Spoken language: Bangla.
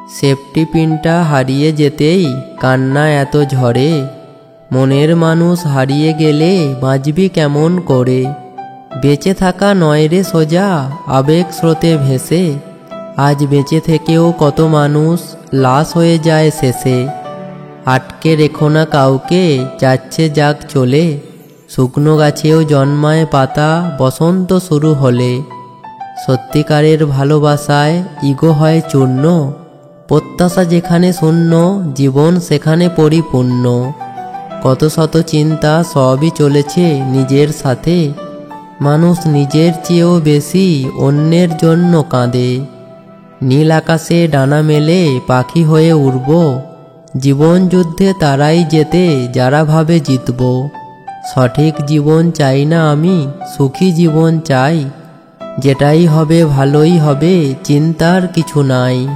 সেফটি পিনটা হারিয়ে যেতেই কান্না এত ঝরে, মনের মানুষ হারিয়ে গেলে বাঁচবি কেমন করে। বেঁচে থাকা নয় রে সোজা আবেগ স্রোতে ভেসে, আজ বেঁচে থেকেও কত মানুষ লাশ হয়ে যায় শেষে। আটকে রেখো না কাউকে, যাচ্ছে যাক চলে, শুকনো গাছেও জন্মায় পাতা বসন্ত শুরু হলে। সত্যিকারের ভালোবাসায় ইগো হয় চূর্ণ, প্রত্যাশা যেখানে শূন্য জীবন সেখানে পরিপূর্ণ। কত শত চিন্তা সবই চলেছে নিজের সাথে, মানুষ নিজের চেয়েও বেশি অন্যের জন্য কাঁদে। নীল আকাশে ডানা মেলে পাখি হয়ে উড়ব, জীবন যুদ্ধে তারাই জেতে যারা ভাবে জিতব। সঠিক জীবন চাই না আমি, সুখী জীবন চাই, যেটাই হবে ভালোই হবে, চিন্তার কিছু নাই।